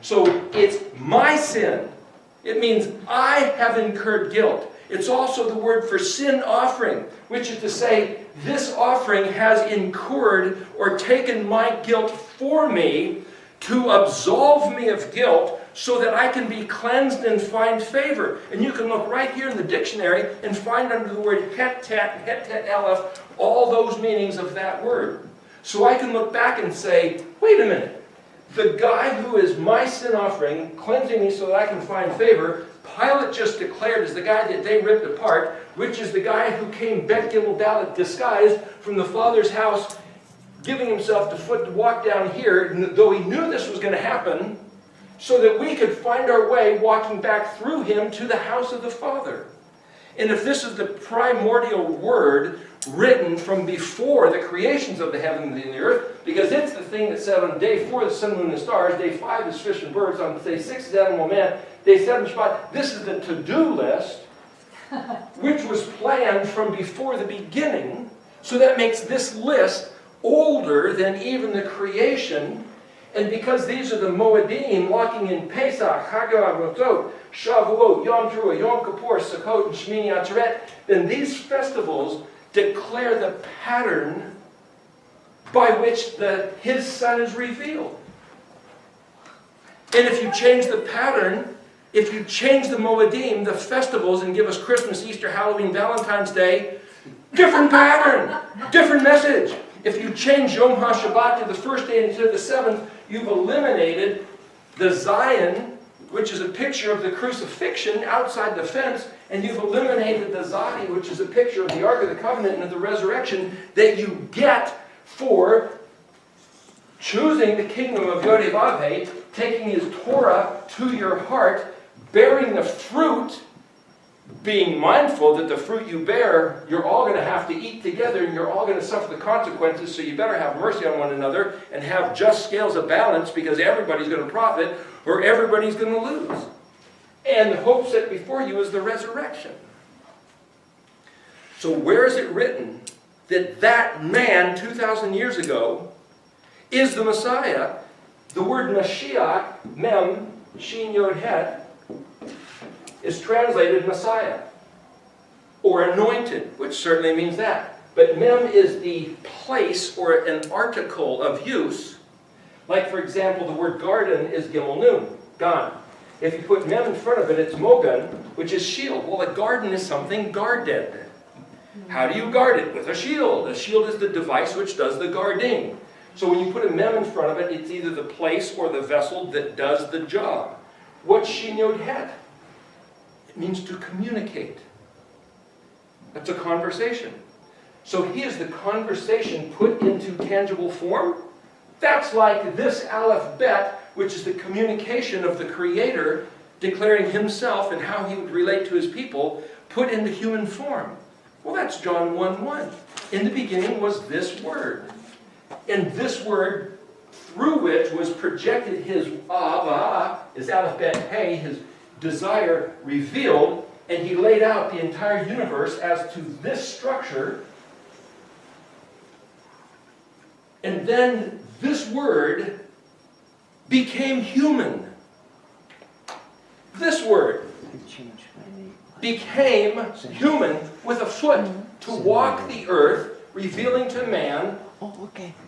So it's my sin. It means I have incurred guilt. It's also the word for sin offering, which is to say, this offering has incurred or taken my guilt for me to absolve me of guilt so that I can be cleansed and find favor. And you can look right here in the dictionary and find under the word het-tet, het-tet aleph, all those meanings of that word. So I can look back and say, wait a minute. The guy who is my sin offering, cleansing me so that I can find favor, Pilate just declared is the guy that they ripped apart, which is the guy who came Bet Gimel Dalet disguised from the Father's house, giving himself the foot to walk down here, though he knew this was going to happen, so that we could find our way walking back through him to the house of the Father. And if this is the primordial word written from before the creations of the heavens and the earth, because it's the thing that said on day 4 the sun, moon, and stars, day 5 is fish and birds, on day 6 is animal man, day 7 Shabbat. This is the to-do list, which was planned from before the beginning. So that makes this list older than even the creation. And because these are the Moedim walking in Pesach, Haggadah, Shavuot, Yom Teruah, Yom Kippur, Sukkot, and Shmini Atzeret, then these festivals declare the pattern by which his Son is revealed. And if you change the pattern, if you change the Moedim, the festivals, and give us Christmas, Easter, Halloween, Valentine's Day, different pattern, different message. If you change Yom HaShabbat to the first day instead of the seventh, you've eliminated the Zion, which is a picture of the crucifixion outside the fence, and you've eliminated the Zadi, which is a picture of the Ark of the Covenant and of the resurrection that you get for choosing the kingdom of Yod-Heh-Vav-Heh, taking his Torah to your heart, bearing the fruit, being mindful that the fruit you bear, you're all going to have to eat together and you're all going to suffer the consequences, so you better have mercy on one another and have just scales of balance, because everybody's going to profit or everybody's going to lose. And the hope set before you is the resurrection. So where is it written that that man 2,000 years ago is the Messiah? The word Mashiach, Mem, Shin Yod Het, is translated Messiah, or anointed, which certainly means that. But Mem is the place or an article of use. Like, for example, the word garden is Gimel Nun, Gan. If you put Mem in front of it, it's Mogan, which is shield. Well, a garden is something guarded. How do you guard it? With a shield. A shield is the device which does the guarding. So when you put a Mem in front of it, it's either the place or the vessel that does the job. What's Shin Yod Het? It means to communicate. That's a conversation. So he is the conversation put into tangible form. That's like this Aleph Bet, which is the communication of the Creator declaring himself and how he would relate to his people, put into human form. Well, that's John 1:1. In the beginning was this Word. And this Word, through which was projected his Ava, his Aleph Bet Hey, his desire revealed, and he laid out the entire universe as to this structure. And then this Word became human. This Word became human with a foot to walk the earth, revealing to man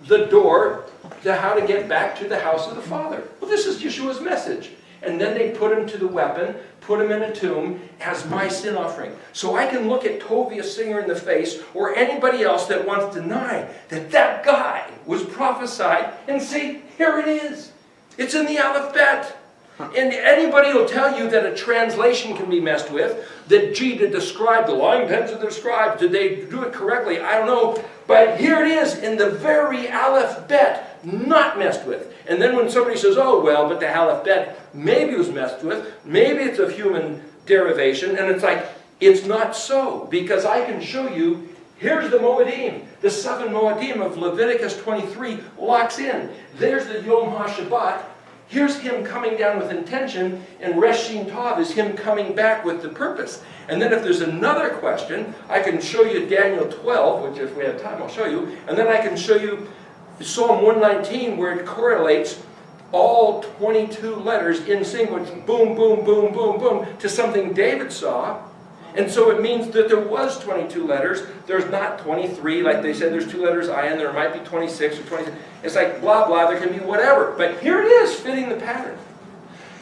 the door to how to get back to the house of the Father. Well, this is Yeshua's message. And then they put him to the weapon, put him in a tomb as my sin offering. So I can look at Tovia Singer in the face, or anybody else that wants to deny that that guy was prophesied, and see, here it is. It's in the Aleph Bet. And anybody will tell you that a translation can be messed with, that, gee, did the scribe, the lying pens of the scribe, did they do it correctly? I don't know. But here it is in the very Aleph Bet, not messed with. And then when somebody says, oh, well, but the Aleph Bet maybe was messed with, maybe it's of human derivation, and it's like, it's not so, because I can show you, here's the Moedim. The 7 Moedim of Leviticus 23 locks in. There's the Yom HaShabbat. Here's him coming down with intention, and Resh Shin Tov is him coming back with the purpose. And then if there's another question, I can show you Daniel 12, which if we have time I'll show you, and then I can show you Psalm 119, where it correlates all 22 letters in sequence, boom, boom, boom, boom, boom, to something David saw. And so it means that there was 22 letters. There's not 23, like they said, there's 2 letters I, and there might be 26 or 27. It's like blah, blah, there can be whatever. But here it is, fitting the pattern.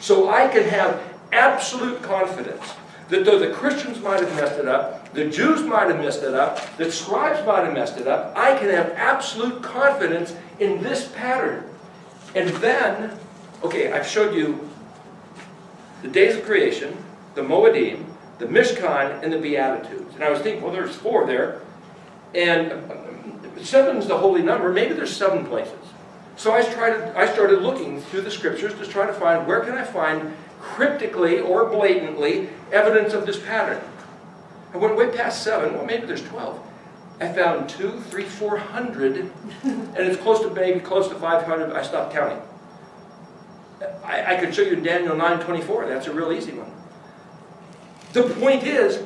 So I can have absolute confidence that though the Christians might have messed it up, the Jews might have messed it up, the scribes might have messed it up, I can have absolute confidence in this pattern. And then, okay, I've showed you the days of creation, the Moedim, the Mishkan, and the Beatitudes. And I was thinking, well, there's 4 there. And 7 is the holy number. Maybe there's 7 places. So I started looking through the scriptures to try to find, where can I find cryptically or blatantly evidence of this pattern? I went way past 7. Well, maybe there's 12. I found 2, 3, 400, and it's close to 500. I stopped counting. I could show you Daniel 9:24. That's a real easy one. The point is,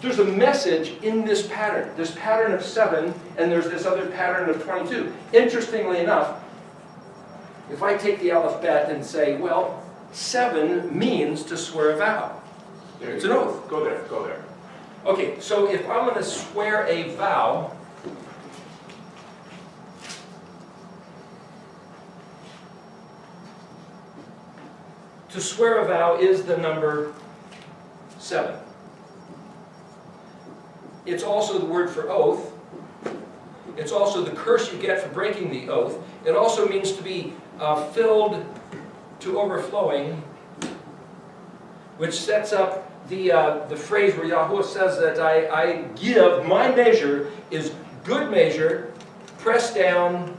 there's a message in this pattern of 7, and there's this other pattern of 22. Interestingly enough, if I take the Aleph Bet and say, well, 7 means to swear a vow. It's an oath. Go there, go there. Okay, so if I'm going to swear a vow, to swear a vow is the number 7. It's also the word for oath. It's also the curse you get for breaking the oath. It also means to be filled to overflowing, which sets up the phrase where Yahweh says that I give, my measure is good measure, pressed down,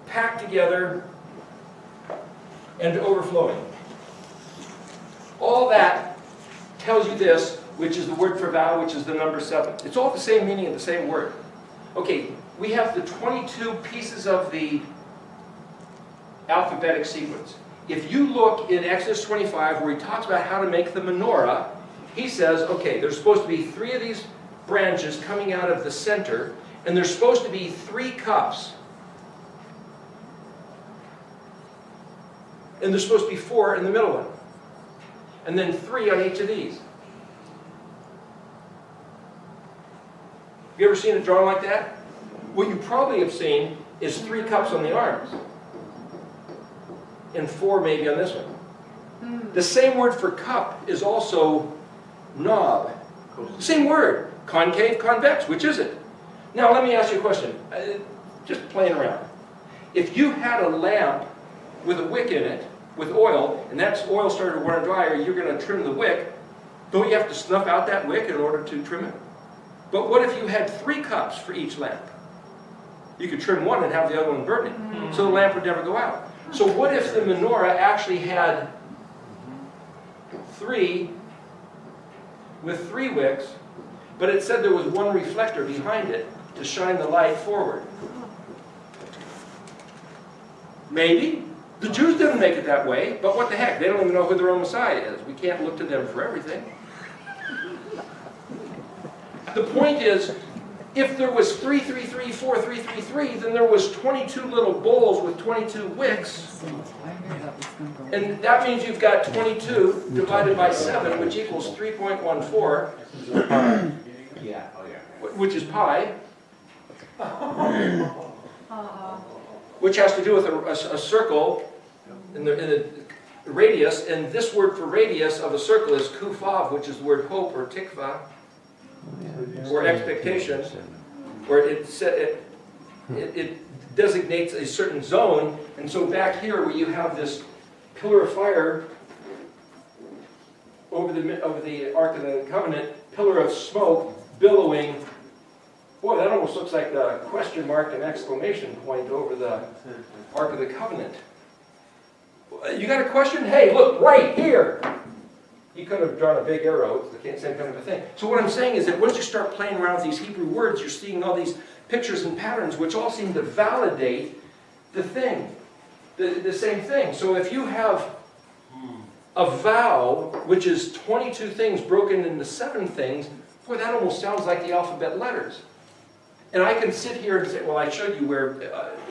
packed together, and overflowing. All that tells you this, which is the word for vow, which is the number 7. It's all the same meaning of the same word. Okay, we have the 22 pieces of the alphabetic sequence. If you look in Exodus 25, where he talks about how to make the menorah, he says, okay, there's supposed to be 3 of these branches coming out of the center, and there's supposed to be 3 cups. And there's supposed to be 4 in the middle one. And then 3 on each of these. Have you ever seen it drawn like that? What you probably have seen is 3 cups on the arms. And 4 maybe on this one. The same word for cup is also knob. Same word. Concave, convex. Which is it? Now let me ask you a question. Just playing around. If you had a lamp with a wick in it, with oil, and that oil started to run dry, or you're going to trim the wick, don't you have to snuff out that wick in order to trim it? But what if you had 3 cups for each lamp? You could trim one and have the other one burning, so the lamp would never go out. So what if the menorah actually had 3 with 3 wicks, but it said there was 1 reflector behind it to shine the light forward? Maybe. The Jews didn't make it that way, but what the heck? They don't even know who their own Messiah is. We can't look to them for everything. The point is, if there was 3, 3, 3, 4, 3, 3, 3, then there was 22 little bowls with 22 wicks. And that means you've got 22 divided by 7, which equals 3.14, which is pi, which has to do with a circle in the radius. And this word for radius of a circle is kufav, which is the word hope or tikva, or expectation, where it designates a certain zone. And so back here where you have this pillar of fire over the Ark of the Covenant, pillar of smoke billowing, boy, that almost looks like the question mark and exclamation point over the Ark of the Covenant. You got a question? Hey, look, right here. He could have drawn a big arrow. It's the same kind of a thing. So what I'm saying is that once you start playing around with these Hebrew words, you're seeing all these pictures and patterns which all seem to validate the thing, the same thing. So if you have a vow, which is 22 things broken into 7 things, boy, that almost sounds like the alphabet letters. And I can sit here and say, well, I showed you where,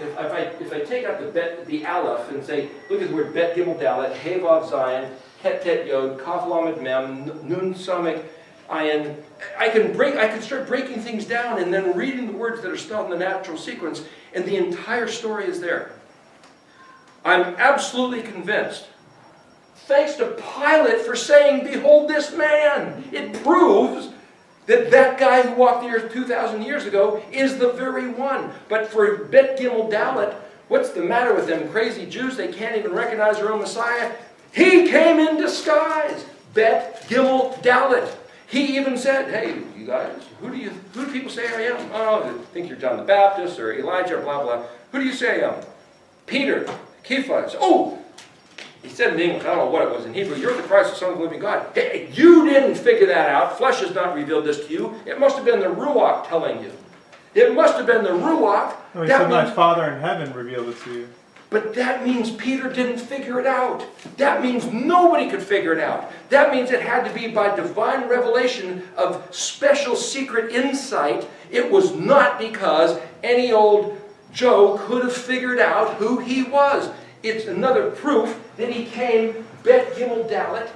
if I take out the Aleph and say, look at the word Bet Gimel Dalet, Hey Vav Zion, Het Tet Yod, Kaf Lamed Mem, Nun Samek Ayin. I can start breaking things down and then reading the words that are spelled in the natural sequence, and the entire story is there. I'm absolutely convinced. Thanks to Pilate for saying, behold this man. It proves that that guy who walked the earth 2,000 years ago is the very one. But for Bet Gimel Dalet, what's the matter with them crazy Jews? They can't even recognize their own Messiah. He came in disguise. Bet Gimel Dalet. He even said, hey, you guys, who do people say I am? Oh, I think you're John the Baptist or Elijah, blah, blah. Who do you say I am? Peter, Cephas. Oh, he said in English, I don't know what it was in Hebrew, you're the Christ, the Son of the living God. Hey, you didn't figure that out. Flesh has not revealed this to you. It must have been the Ruach telling you. It must have been the Ruach. Oh, he said, my Father in heaven revealed it to you. But that means Peter didn't figure it out. That means nobody could figure it out. That means it had to be by divine revelation of special secret insight. It was not because any old Joe could have figured out who he was. It's another proof that he came Bet Gimel Dalet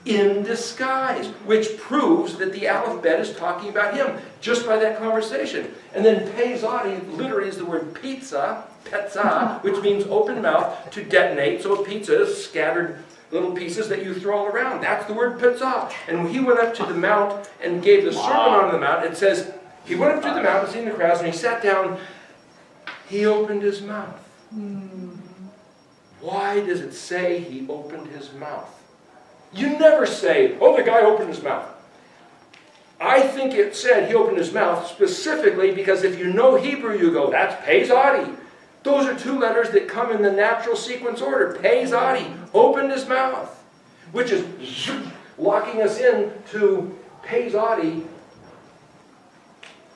in disguise, which proves that the alphabet is talking about him just by that conversation. And then Pezadi literally is the word pizza, petza, which means open mouth, to detonate. So a pizza is scattered little pieces that you throw all around. That's the word petza. And when he went up to the mount and gave the sermon on the mount, it says, he went up to the mount and seen the crowds, and he sat down. He opened his mouth. Why does it say he opened his mouth? You never say, oh, the guy opened his mouth. I think it said he opened his mouth specifically because if you know Hebrew, you go, that's Pezadi. Those are two letters that come in the natural sequence order. Pezadi opened his mouth, which is locking us in to Pezadi.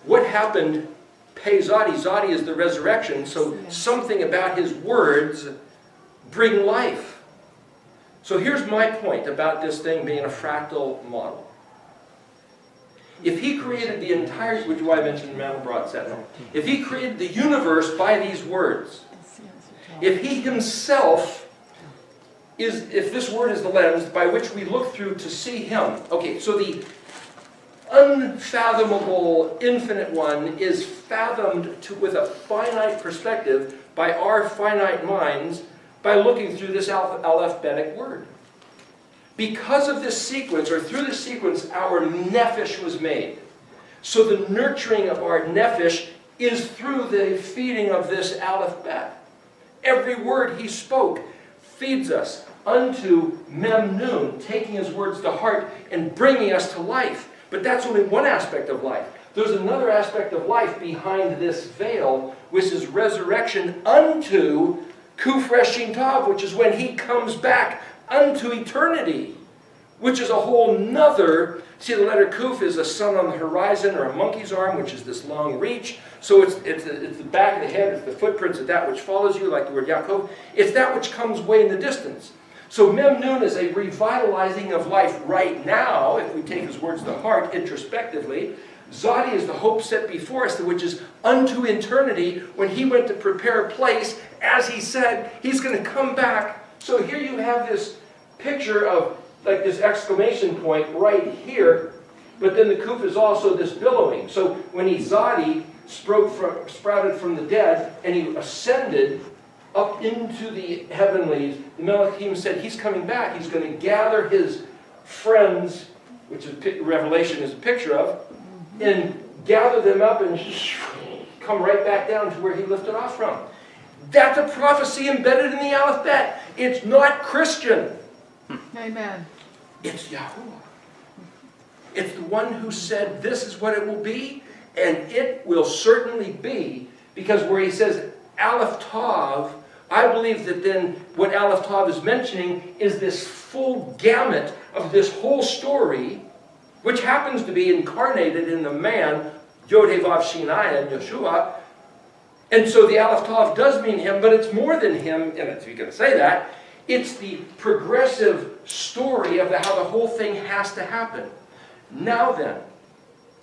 What happened? Pezadi, Zadi is the resurrection, so something about his words bring life. So here's my point about this thing being a fractal model. If he created the entire, which is why I mentioned Mandelbrot Sentinel, if he created the universe by these words, if he himself is, if this word is the lens by which we look through to see him, okay, so the unfathomable infinite one is fathomed with a finite perspective by our finite minds by looking through this alphabetic word. Because of this sequence, or through this sequence, our nephesh was made. So the nurturing of our nephesh is through the feeding of this alphabet. Every word he spoke feeds us unto mem nun, taking his words to heart and bringing us to life. But that's only one aspect of life. There's another aspect of life behind this veil, which is resurrection unto Kuf Reshin Tav, which is when he comes back unto eternity, which is a whole nother. See, the letter Kuf is a sun on the horizon, or a monkey's arm, which is this long reach. So it's the back of the head, it's the footprints of that which follows you, like the word Yaakov. It's that which comes way in the distance. So Mem Nun is a revitalizing of life right now, if we take his words to heart introspectively. Zadi is the hope set before us, which is unto eternity, when he went to prepare a place, as he said, he's going to come back. So here you have this picture of like this exclamation point right here, but then the Kuf is also this billowing. So when he Zadi sprouted from the dead and he ascended up into the heavenlies, the Melachim said he's coming back. He's going to gather his friends, which is Revelation is a picture of, and gather them up and come right back down to where he lifted off from. That's a prophecy embedded in the alphabet. It's not Christian. Amen. It's Yahuwah. It's the one who said this is what it will be, and it will certainly be, because where he says Aleph Tav, I believe that then what Aleph Tav is mentioning is this full gamut of this whole story, which happens to be incarnated in the man, Yod He Vav Shin Ayin, Yeshua. And so the Aleph Tav does mean him, but it's more than him, and if you can say that, it's the progressive story of how the whole thing has to happen. Now then,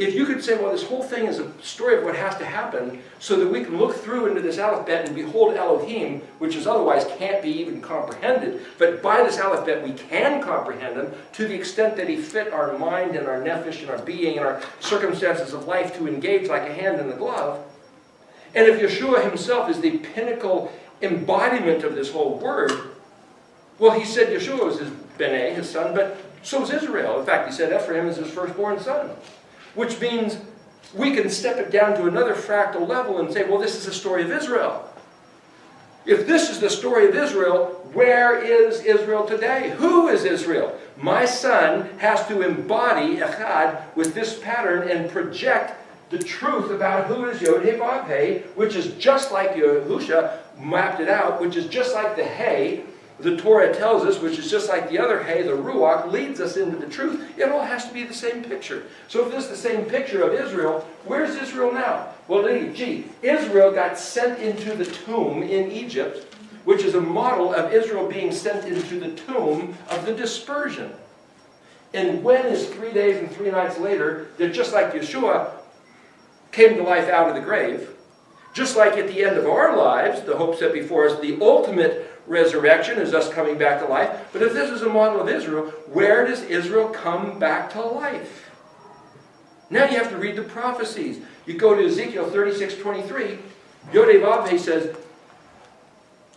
if you could say, well, this whole thing is a story of what has to happen so that we can look through into this alphabet and behold Elohim, which is otherwise can't be even comprehended, but by this alphabet we can comprehend him to the extent that he fit our mind and our nephesh and our being and our circumstances of life to engage like a hand in the glove. And if Yeshua himself is the pinnacle embodiment of this whole word, well, he said Yeshua was his B'nai, his son, but so is Israel. In fact, he said Ephraim is his firstborn son. Which means we can step it down to another fractal level and say, well, this is the story of Israel. If this is the story of Israel, where is Israel today? Who is Israel? My son has to embody Echad with this pattern and project the truth about who is Yod-Heh-Vav-Heh, which is just like Yahusha mapped it out, which is just like the Hey, the Torah tells us, which is just like the other Hey, the Ruach, leads us into the truth. It all has to be the same picture. So if this is the same picture of Israel, where's Israel now? Well, Israel got sent into the tomb in Egypt, which is a model of Israel being sent into the tomb of the dispersion. And when is 3 days and 3 nights later, that just like Yeshua came to life out of the grave, just like at the end of our lives, the hope set before us, the ultimate resurrection is us coming back to life. But if this is a model of Israel, where does Israel come back to life? Now you have to read the prophecies. You go to Ezekiel 36:23. Yod-Heh-Vav-Heh says,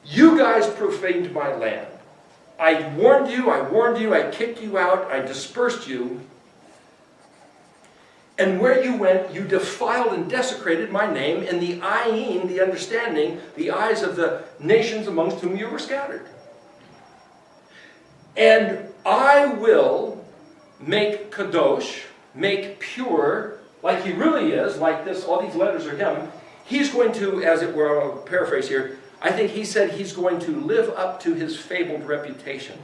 you guys profaned my land. I warned you, I kicked you out, I dispersed you. And where you went, you defiled and desecrated my name in the ayin, the understanding, the eyes of the nations amongst whom you were scattered. And I will make kadosh, make pure, like he really is, like this, all these letters are him. He's going to, as it were, I'll paraphrase here, I think he said he's going to live up to his fabled reputation.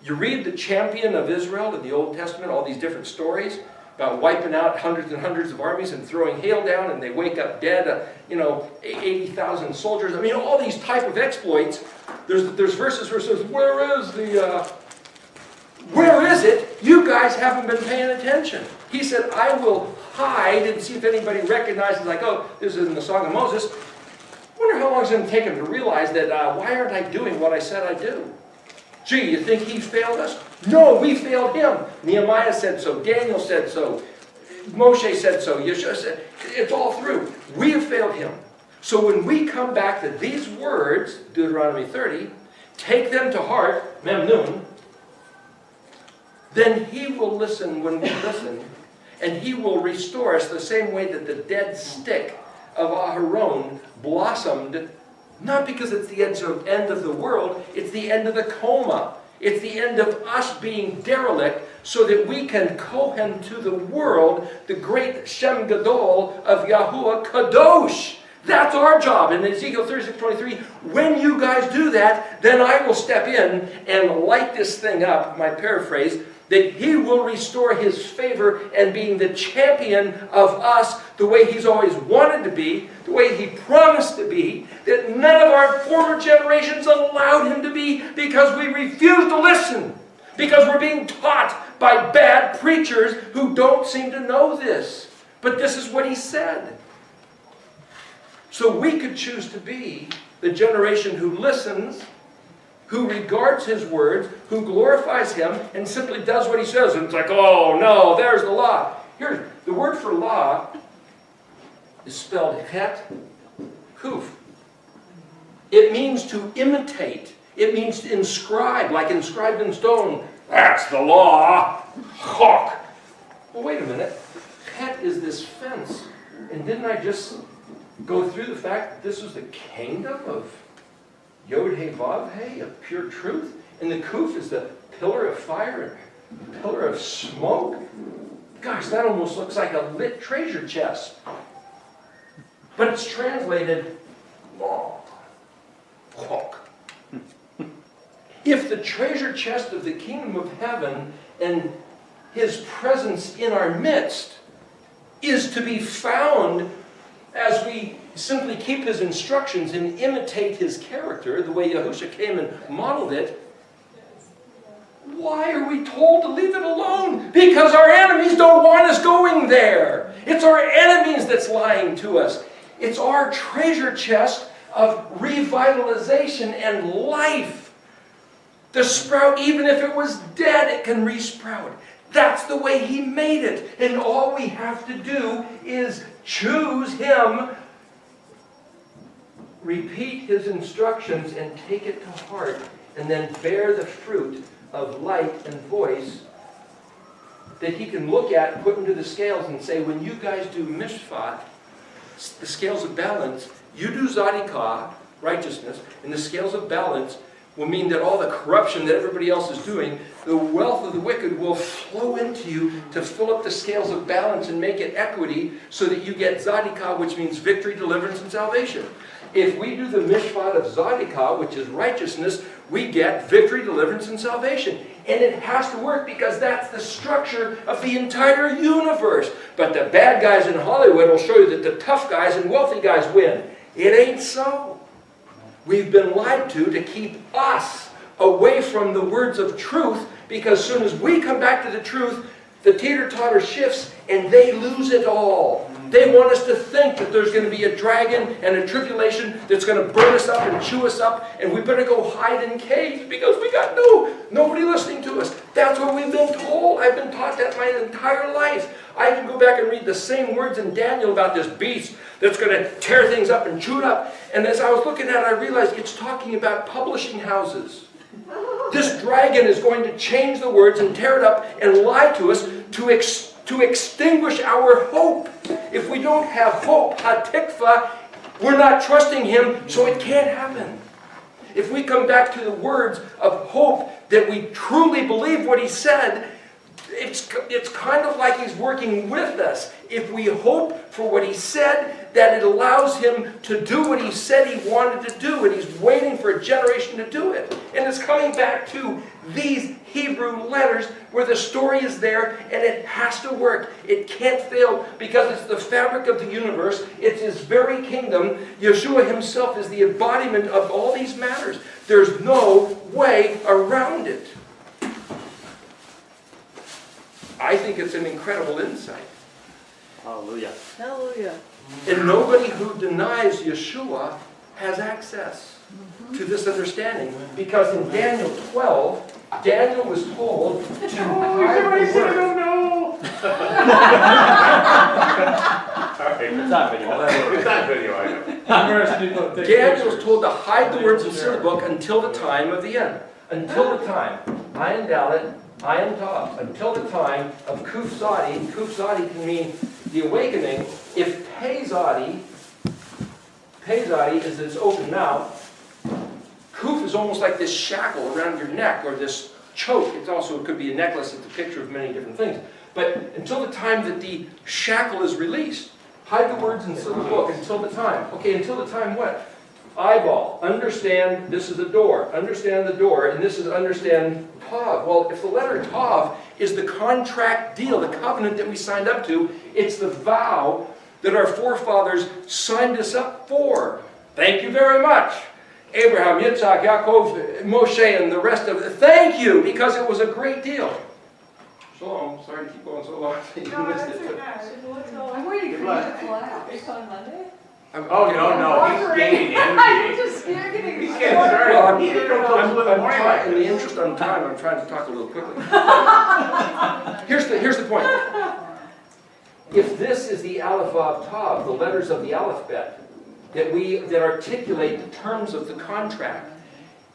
You read the champion of Israel in the Old Testament, all these different stories, about wiping out hundreds and hundreds of armies and throwing hail down, and they wake up dead, 80,000 soldiers. I mean, all these type of exploits. There's verses where it says, where is it? You guys haven't been paying attention. He said, I will hide and see if anybody recognizes, like, oh, this is in the Song of Moses. I wonder how long it's going to take him to realize that, why aren't I doing what I said I'd do? Gee, you think he failed us? No, we failed him. Nehemiah said so. Daniel said so. Moshe said so. Yeshua said, it's all through. We have failed him. So when we come back to these words, Deuteronomy 30, take them to heart, Memnun, then he will listen when we listen, and he will restore us the same way that the dead stick of Aharon blossomed. Not because it's the end of the world, it's the end of the coma. It's the end of us being derelict so that we can kohen to the world the great Shem Gadol of Yahuwah Kadosh. That's our job. In Ezekiel 36:23, when you guys do that, then I will step in and light this thing up, my paraphrase, that he will restore his favor and being the champion of us the way he's always wanted to be, the way he promised to be, that none of our former generations allowed him to be because we refused to listen, because we're being taught by bad preachers who don't seem to know this. But this is what he said. So we could choose to be the generation who listens, who regards his words, who glorifies him, and simply does what he says. And it's like, oh no, there's the law. Here, the word for law is spelled het, kuf. It means to imitate. It means to inscribe, like inscribed in stone. That's the law. Chok. Well, wait a minute. Het is this fence. And didn't I just go through the fact that this was the kingdom of Yod-Heh-Vav-Heh, of pure truth? And the kuf is the pillar of fire and pillar of smoke. Gosh, that almost looks like a lit treasure chest. But it's translated law. Chok. If the treasure chest of the kingdom of heaven and his presence in our midst is to be found as we simply keep his instructions and imitate his character, the way Yahusha came and modeled it, why are we told to leave it alone? Because our enemies don't want us going there. It's our enemies that's lying to us. It's our treasure chest of revitalization and life. The sprout, even if it was dead, it can resprout. That's the way He made it. And all we have to do is choose Him, repeat His instructions, and take it to heart, and then bear the fruit of light and voice that He can look at, put into the scales, and say, when you guys do mishpat, the scales of balance, you do zadikah, righteousness, and the scales of balance will mean that all the corruption that everybody else is doing, the wealth of the wicked will flow into you to fill up the scales of balance and make it equity so that you get zadikah, which means victory, deliverance, and salvation. If we do the mishpat of zadikah, which is righteousness, we get victory, deliverance, and salvation. And it has to work because that's the structure of the entire universe. But the bad guys in Hollywood will show you that the tough guys and wealthy guys win. It ain't so. We've been lied to keep us away from the words of truth, because as soon as we come back to the truth, the teeter-totter shifts and they lose it all. They want us to think that there's going to be a dragon and a tribulation that's going to burn us up and chew us up, and we better go hide in caves because we got nobody listening to us. That's what we've been told. I've been taught that my entire life. I can go back and read the same words in Daniel about this beast that's going to tear things up and chew it up. And as I was looking at it, I realized it's talking about publishing houses. This dragon is going to change the words and tear it up and lie to us to extinguish our hope. If we don't have hope, hatikva, we're not trusting Him, so it can't happen. If we come back to the words of hope, that we truly believe what He said, it's kind of like He's working with us. If we hope for what He said, that it allows Him to do what He said He wanted to do, and He's waiting for a generation to do it. And it's coming back to these Hebrew letters where the story is there, and it has to work. It can't fail because it's the fabric of the universe. It's His very kingdom. Yeshua Himself is the embodiment of all these matters. There's no way around it. I think it's an incredible insight. Hallelujah. Hallelujah. And nobody who denies Yeshua has access to this understanding. Because in Daniel 12, Daniel was told to hide the words. It's not video. It's not video, I know. Daniel was told to hide the words and seal the book until the time of the end. Until the time. Ayin Dalet, Ayin Tav. Until the time of Kuf Zadi. Kuf Zadi can mean the awakening. If Pei Zadi is this open mouth, Kuf is almost like this shackle around your neck, or this choke. It could be a necklace. It's a picture of many different things. But until the time that the shackle is released, hide the words and seal the book until the time. Okay, until the time what? Eyeball. Understand this is a door. Understand the door, and this is understand Tav. Well, if the letter Tav is the contract deal, the covenant that we signed up to, it's the vow that our forefathers signed us up for. Thank you very much. Abraham, Yitzhak, Yaakov, Moshe, and the rest of it. Thank you, because it was a great deal. Shalom. Sorry to keep going so long. You missed it. I'm waiting for you to clap. It's on Monday? Oh, no, he's gaining I'm energy. just getting He's excited. getting started. Well, He didn't come close to the morning like in the this. interest of time, I'm trying to talk a little quickly. Here's the point. If this is the Aleph Vav Tav, the letters of the alphabet, that articulate the terms of the contract,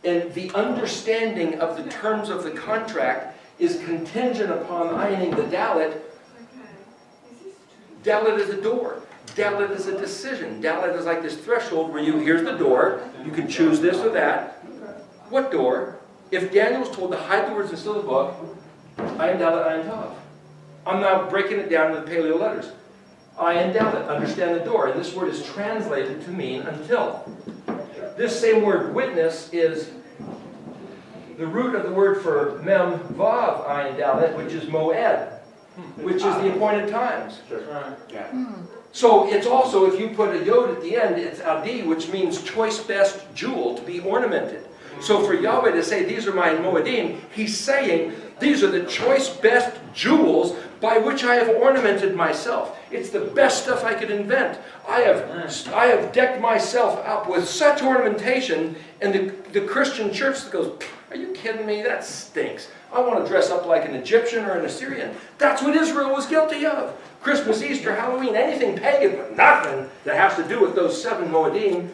and the understanding of the terms of the contract is contingent upon ironing the Dalet. Dalet is a door. Dalet is a decision. Dalet is like this threshold where here's the door, you can choose this or that. What door? If Daniel was told to hide the words and seal the book, Ayin Dalet, Ayin Tav. I'm now breaking it down to the Paleo letters. Ayin Dalet, understand the door. And this word is translated to mean until. This same word witness is the root of the word for Mem Vav Ayin Dalet, which is Moed, which is the appointed times. Sure. Yeah. So it's also, if you put a yod at the end, it's Adi, which means choice best jewel, to be ornamented. So for Yahweh to say, these are my Moedim, he's saying, these are the choice best jewels by which I have ornamented myself. It's the best stuff I could invent. I have decked myself up with such ornamentation, and the Christian church goes, are you kidding me? That stinks. I want to dress up like an Egyptian or an Assyrian. That's what Israel was guilty of. Christmas, Easter, Halloween, anything pagan, but nothing that has to do with those 7 Moedim.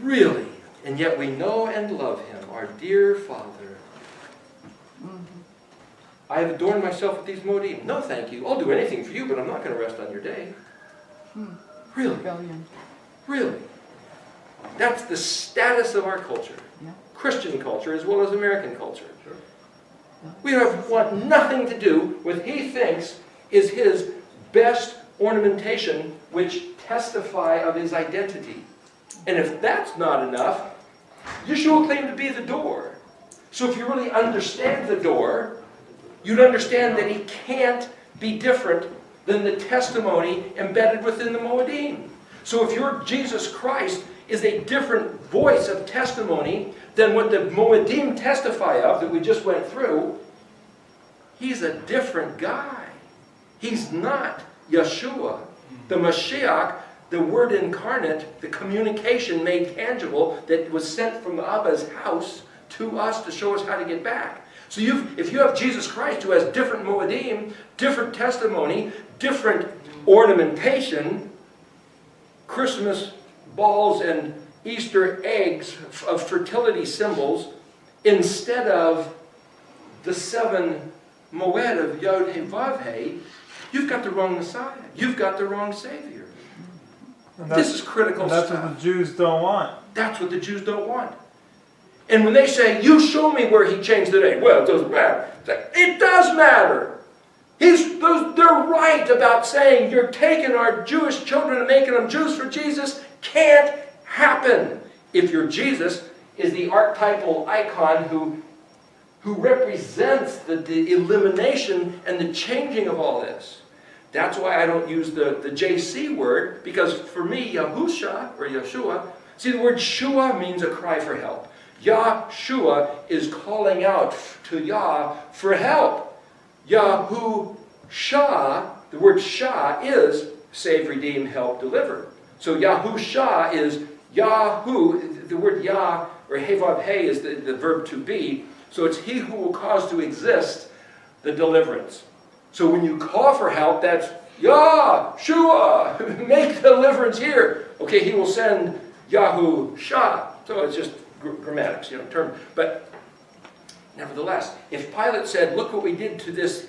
Really. And yet we know and love him, our dear Father. I have adorned myself with these Moedim. No, thank you. I'll do anything for you, but I'm not going to rest on your day. Really? Really? That's the status of our culture. Christian culture as well as American culture. We want nothing to do with he thinks is his best ornamentation which testify of his identity. And if that's not enough, Yeshua claimed to be the door. So if you really understand the door, you'd understand that he can't be different than the testimony embedded within the Moedim. So if your Jesus Christ is a different voice of testimony than what the Moedim testify of that we just went through, he's a different guy. He's not Yeshua. The Mashiach, the Word incarnate, the communication made tangible that was sent from Abba's house to us to show us how to get back. So if you have Jesus Christ who has different Moedim, different testimony, different ornamentation, Christmas balls and Easter eggs of fertility symbols, instead of the 7 Moed of Yod He Vav He, you've got the wrong Messiah. You've got the wrong Savior. This is critical stuff. That's what the Jews don't want. That's what the Jews don't want. And when they say, you show me where he changed the day, well, it doesn't matter. It's like, it does matter. They're right about saying you're taking our Jewish children and making them Jews for Jesus. Can't happen. If your Jesus is the archetypal icon who represents the elimination and the changing of all this. That's why I don't use the JC word, because for me, Yahusha, or Yeshua, see, the word Shua means a cry for help. Yahshua is calling out to Yah for help. Yahusha, the word Shah is save, redeem, help, deliver. So Yahusha is Yahu, the word Yah, or Hevav He is the verb to be. So it's he who will cause to exist the deliverance. So when you call for help, that's Yahshua, make deliverance here. Okay, he will send Yahusha. So it's just grammatics, term. But nevertheless, if Pilate said, look what we did to this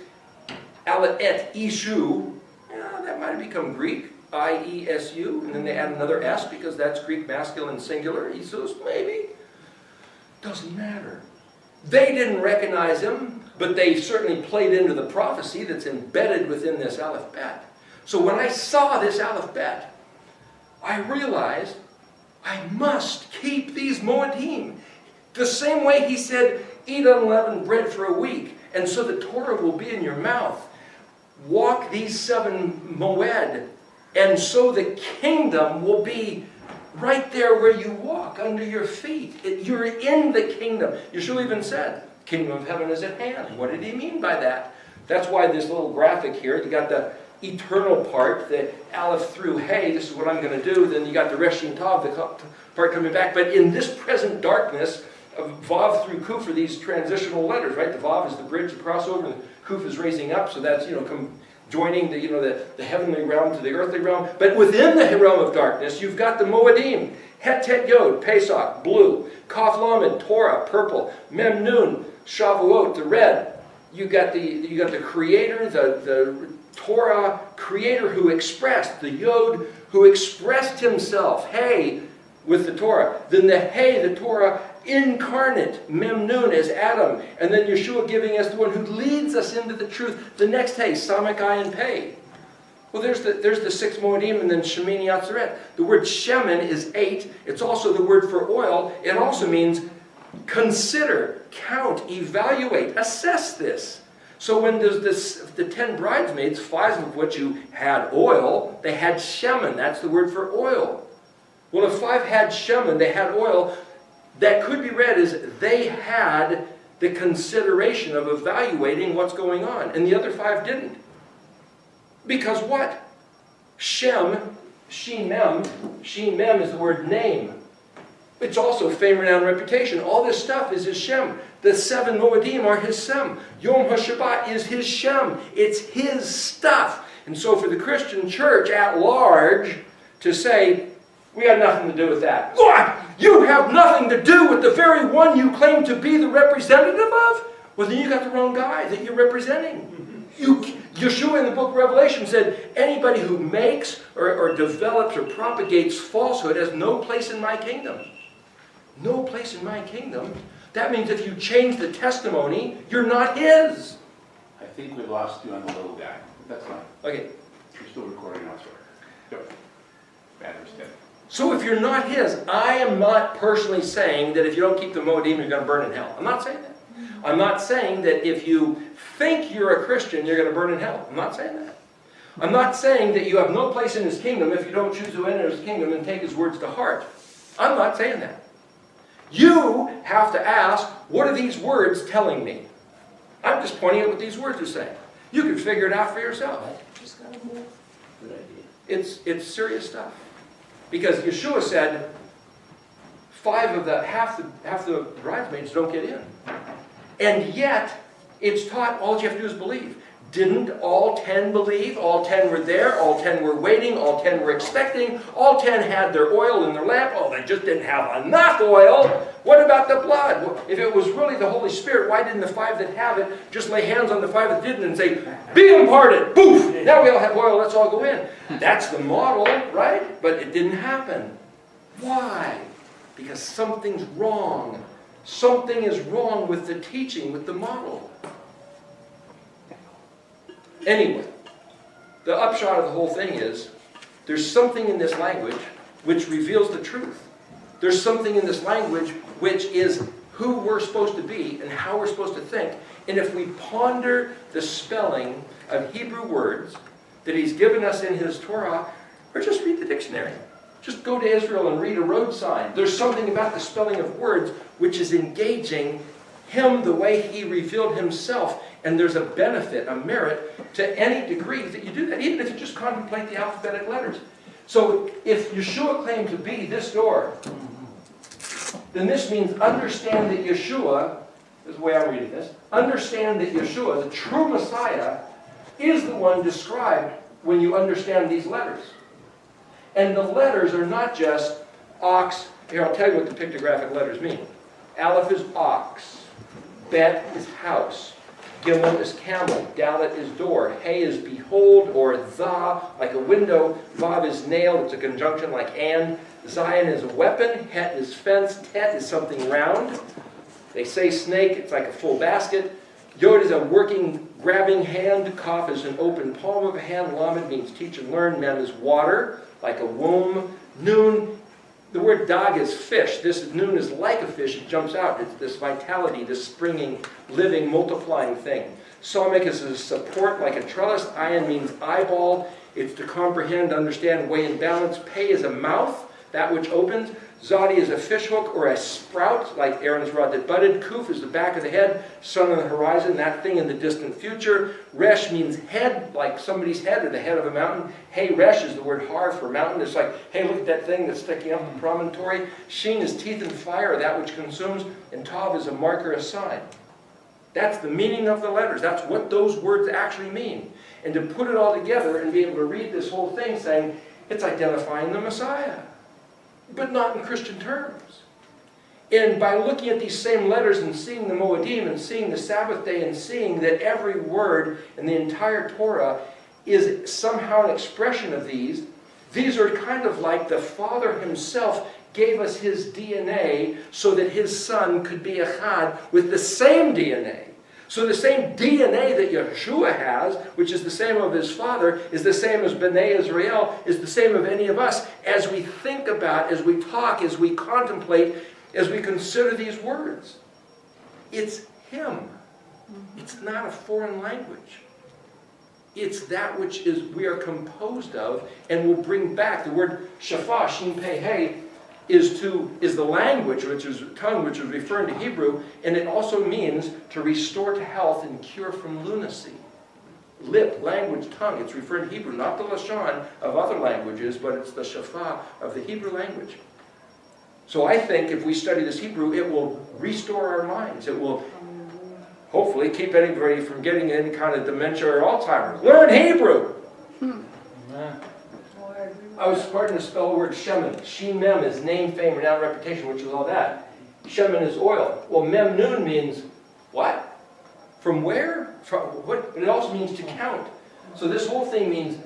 Alet et Ishu, that might have become Greek, I-E-S-U, and then they add another S because that's Greek masculine singular, Isus, maybe. Doesn't matter. They didn't recognize him, but they certainly played into the prophecy that's embedded within this Aleph Bet. So when I saw this Aleph Bet, I realized I must keep these Moedim. The same way he said, eat unleavened bread for a week, and so the Torah will be in your mouth. Walk these 7 Moed, and so the kingdom will be right there where you walk, under your feet. You're in the kingdom. Yeshua even said, kingdom of heaven is at hand. What did he mean by that? That's why this little graphic here, you got the eternal part, the Aleph through Hey, this is what I'm going to do. Then you got the Resh Shin Tav, the part coming back. But in this present darkness, of Vav through Kuf are these transitional letters, right? The Vav is the bridge, the crossover, and the Kuf is raising up. So that's, joining the heavenly realm to the earthly realm. But within the realm of darkness, you've got the Moedim. Het Tet Yod, Pesach, blue. Kaf Lamed, Torah, purple. Mem Nun, Shavuot, the red. You got the creator, the Torah creator who expressed, the Yod who expressed himself, Hey, with the Torah. Then the Hey, the Torah incarnate, Mem Nun, as Adam. And then Yeshua giving us the one who leads us into the truth. The next Hey, Samak Ayin Pei. Well, there's the 6 Moedim, and then Shemini Atzeret. The word Shemin is 8. It's also the word for oil. It also means consider, count, evaluate, assess this. So when there's the 10 bridesmaids, 5 of which you had oil, they had Shemin. That's the word for oil. Well, if 5 had Shemin, they had oil. that could be read as they had the consideration of evaluating what's going on, and the other 5 didn't. Because what? Shem, She-Mem is the word name. It's also fame, renown, reputation. All this stuff is his Shem. The 7 Moedim are his Sem. Yom HaShabbat is his Shem. It's his stuff. And so for the Christian church at large to say, we got nothing to do with that. What? You have nothing to do with the very one you claim to be the representative of? Well, then you got the wrong guy that you're representing. Yeshua in the book of Revelation said, anybody who makes or develops or propagates falsehood has no place in my kingdom. No place in my kingdom. That means if you change the testimony, you're not his. I think we lost you on the little guy. That's fine. Okay. You're still recording elsewhere. Go. Bad understanding. So if you're not his, I am not personally saying that if you don't keep the Moedim, you're going to burn in hell. I'm not saying that. I'm not saying that if you think you're a Christian, you're going to burn in hell. I'm not saying that. I'm not saying that you have no place in his kingdom if you don't choose to enter his kingdom and take his words to heart. I'm not saying that. You have to ask, what are these words telling me? I'm just pointing out what these words are saying. You can figure it out for yourself. Good idea. It's serious stuff. Because Yeshua said, half the bridesmaids don't get in. And yet, it's taught all you have to do is believe. Didn't all 10 believe? All 10 were there. All 10 were waiting. All 10 were expecting. All 10 had their oil in their lamp. Oh, they just didn't have enough oil. What about the blood? Well, if it was really the Holy Spirit, why didn't the 5 that have it just lay hands on the 5 that didn't and say, be imparted, boof, now we all have oil, let's all go in. That's the model, right? But it didn't happen. Why? Because something's wrong. Something is wrong with the teaching, with the model. Anyway, the upshot of the whole thing is, there's something in this language which reveals the truth. There's something in this language which is who we're supposed to be and how we're supposed to think. And if we ponder the spelling of Hebrew words that he's given us in his Torah, or just read the dictionary. Just go to Israel and read a road sign. There's something about the spelling of words which is engaging him the way he revealed himself. And there's a benefit, a merit, to any degree that you do that, even if you just contemplate the alphabetic letters. So if Yeshua claimed to be this door, then this means understand that Yeshua, this is the way I'm reading this, understand that Yeshua, the true Messiah, is the one described when you understand these letters. And the letters are not just ox. Here, I'll tell you what the pictographic letters mean. Aleph is ox. Bet is house. Gimel is camel. Dalet is door. Hey is behold or the, like a window. Vav is nail. It's a conjunction like and. Zion is a weapon. Het is fence. Tet is something round. They say snake. It's like a full basket. Yod is a working, grabbing hand. Kaf is an open palm of a hand. Lamed means teach and learn. Mem is water, like a womb. Nun, the word dag is fish. This nun is like a fish. It jumps out. It's this vitality, this springing, living, multiplying thing. Somek is a support, like a trellis. Ayin means eyeball. It's to comprehend, understand, weigh, and balance. Pei is a mouth, that which opens. Zadi is a fishhook or a sprout, like Aaron's rod that budded. Kuf is the back of the head, sun on the horizon, that thing in the distant future. Resh means head, like somebody's head or the head of a mountain. Hey, Resh is the word har for mountain. It's like, hey, look at that thing that's sticking up the promontory. Sheen is teeth and fire, that which consumes. And Tav is a marker, a sign. That's the meaning of the letters. That's what those words actually mean. And to put it all together and be able to read this whole thing saying, it's identifying the Messiah. But not in Christian terms. And by looking at these same letters and seeing the Moedim and seeing the Sabbath day and seeing that every word in the entire Torah is somehow an expression of these are kind of like the Father himself gave us his DNA so that his Son could be echad with the same DNA. So the same DNA that Yeshua has, which is the same of his Father, is the same as B'nai Israel, is the same of any of us, as we think about, as we talk, as we contemplate, as we consider these words. It's him. It's not a foreign language. It's that which is we are composed of and will bring back. The word shafah, shin pei hey, is the language, which is tongue, which is referring to Hebrew, and it also means to restore to health and cure from lunacy. Lip, language, tongue, it's referring to Hebrew, not the Lashon of other languages, but it's the Shafah of the Hebrew language. So I think if we study this Hebrew, it will restore our minds. It will hopefully keep anybody from getting any kind of dementia or Alzheimer's. Learn Hebrew! I was starting to spell the word Shemin. Shemem is name, fame, renown, reputation, which is all that. Shemin is oil. Well, Memnun means what? From where? From what? But it also means to count. So this whole thing means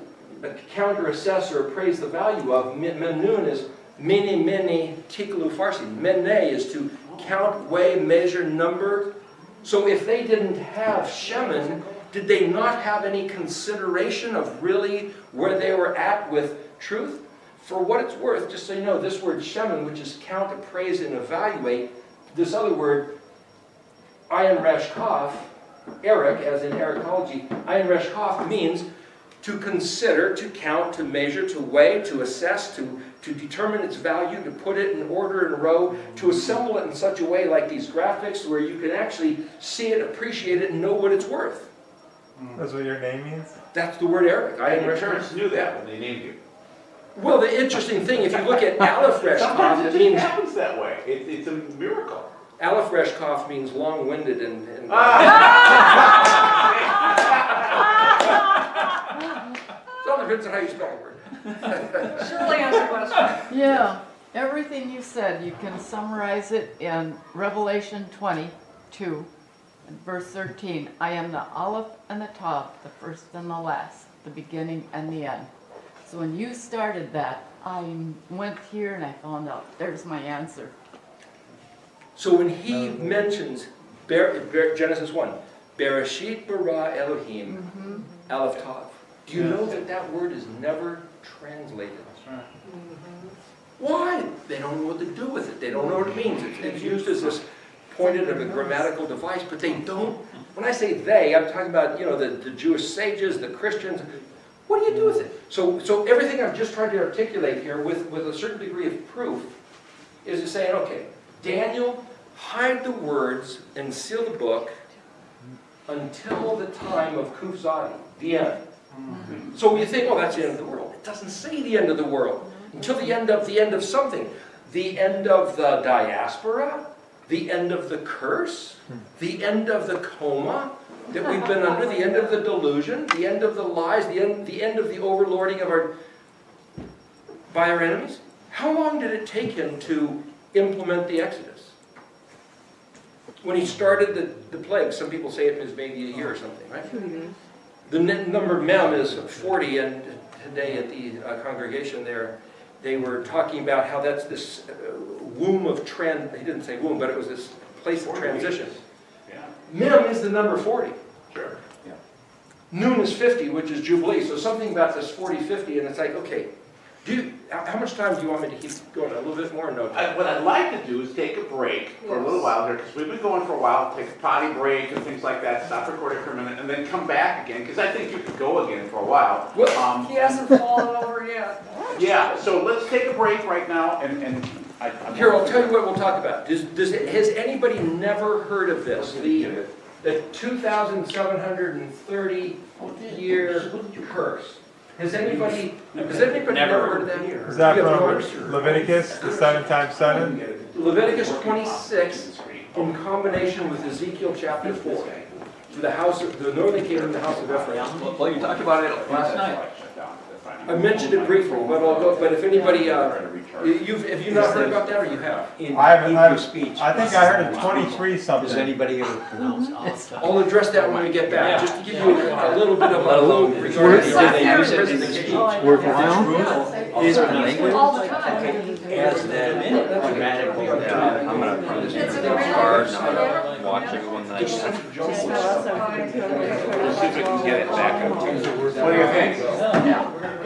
count or assess or appraise the value of. Memnun is mene tiklu farsi. Mene is to count, weigh, measure, number. So if they didn't have Shemin, did they not have any consideration of really where they were at with truth? For what it's worth, just so you know, this word Shemin, which is count, appraise, and evaluate, this other word, ayin resh kaf, Eric, as in Ericology, ayin resh kaf means to consider, to count, to measure, to weigh, to assess, to determine its value, to put it in order in a row, to assemble it in such a way like these graphics where you can actually see it, appreciate it, and know what it's worth. That's what your name means? That's the word Eric. And your parents knew that when they named you. Well, the interesting thing, if you look at Aleph Resh Sometimes Kaf, it it means just happens that way. It's a miracle. Aleph Resh Kaf means long-winded and it all depends on how you spell the word. Shirley has a question. Yeah, everything you said, you can summarize it in Revelation 22, and verse 13. I am the Aleph and the Tav, the first and the last, the beginning and the end. So when you started that, I went here and I found out there's my answer. So when he mentions Genesis 1, Bereshit bara Elohim, Aleph Tav, do you know that that word is never translated? That's right. Why? They don't know what to do with it. They don't know what it means. It's used as this pointed of a grammatical device, but they don't. When I say they, I'm talking about, the Jewish sages, the Christians. What do you do with it? So everything I've just tried to articulate here with a certain degree of proof is to say, okay, Daniel, hide the words and seal the book until the time of Kuf Zadi, the end. So you think, oh, that's the end of the world. It doesn't say the end of the world. Until the end of something. The end of the diaspora, the end of the curse, the end of the coma that we've been under, the end of the delusion, the end of the lies, the end of the overlording by our enemies. How long did it take him to implement the Exodus? When he started the plague, some people say it was maybe a year or something, right? 2 years. The number mem is 40, and today at the congregation there, they were talking about how that's this womb of he didn't say womb, but it was this place of transition. Yeah. Mem is the number 40. Sure. Yeah. Noon is 50, which is Jubilee. So something about this 40, 50, and it's like, okay, how much time do you want me to keep going? A little bit more? No time. What I'd like to do is take a break for a little while here, because we've been going for a while, take a potty break and things like that, stop recording for a minute, and then come back again, because I think you could go again for a while. He hasn't fallen over yet. Yeah, so let's take a break right now, and Here, I'll tell you what we'll talk about. Has anybody never heard of this? The 2,730 year curse. Has anybody never heard of that? Is that from Leviticus, the 7 times 7? Leviticus 26 in combination with Ezekiel chapter 4. The northern kingdom, the house of Ephraim. Well, you talked about it last night. I mentioned it briefly, but if anybody, have you not heard about that, or you have? I think I heard it 23 Does something. anybody ever pronounce Alta? I'll address that when we get back, just to give you a little bit of a look Did regarding they use it in the the speech? Work Is it language? All the time. As that grammatical, I'm gonna find this It's a hard, grammatical. I'm gonna watch it one night. see if we can get it back up to. What do you think?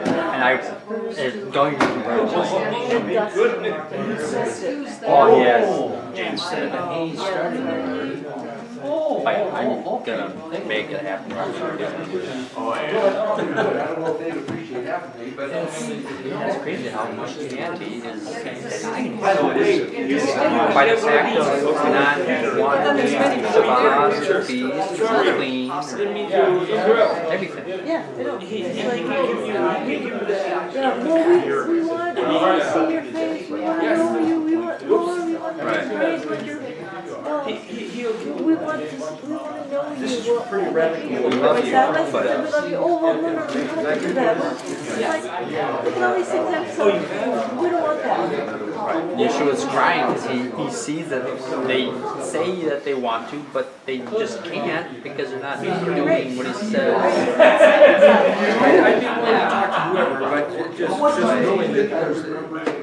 And don't use umbrellas. Good. Oh, yes. James said that he started. I'm gonna make it happen. Oh, yeah. I don't know if they'd appreciate half of me, but. It's crazy how much Christianity is By the way, by the fact of not wanting spas, fees, clean, everything. Yeah, I know. It's like, yeah, well, we want to see your face, we want to know you, we want, Lord, we want to praise what you're, we want to know you. This is pretty radical. We love you, We but love you, oh, well, no, we don't want to do that. It's like, look at all these things I'm so, we don't want that. Yeshua's crying because he sees that they say that they want to, but they just can't because they're not doing what he says. I'd be willing to talk to whoever, but just knowing that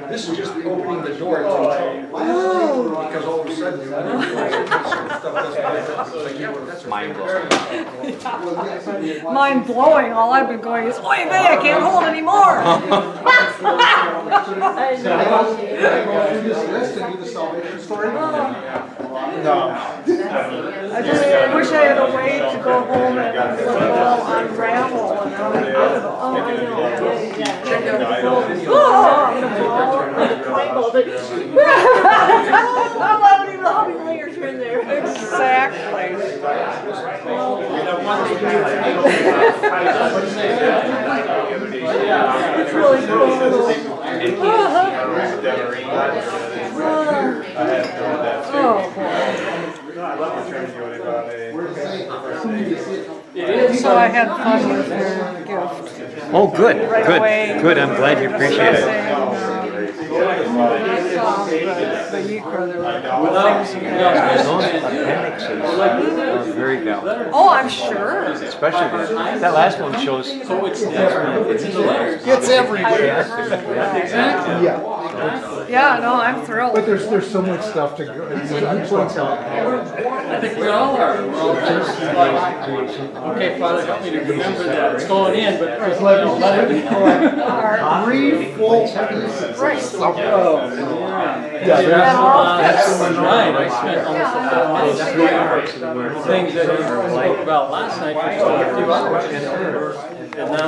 this is just opening the door to trouble. Because all of a sudden, stuff doesn't happen. Like, yeah, well, that's Mind blowing. Mind blowing, all I've been going is, oy vey, I can't hold anymore. through this list and do the salvation story. No. I just wish I had a way to go home and let it all unravel and how to get it all. Oh, I know, check out the No, film video. Oh, I'm gonna blow the triangle. Oh, I don't even know how many layers are in there. Exactly. It's really cool. Oh, so I had fun with your gift. Oh, good, Right away. good, good. I'm glad you appreciate it. I saw the Yikra, there were a couple of things in there. Those appendixes are very valid, Oh, I'm sure. especially that last one shows. It's in the letters. It's everywhere. Yeah. Yeah, Yeah, no, I'm thrilled. but there's so much stuff to go. I think we all are. We're all just like, okay, Father, help me to remember that it's going in, but just let it. Three full pieces. Right. Yeah, That's the one right. I spent Yeah, almost those 3 hours things that I spoke about last night for just a few hours. And now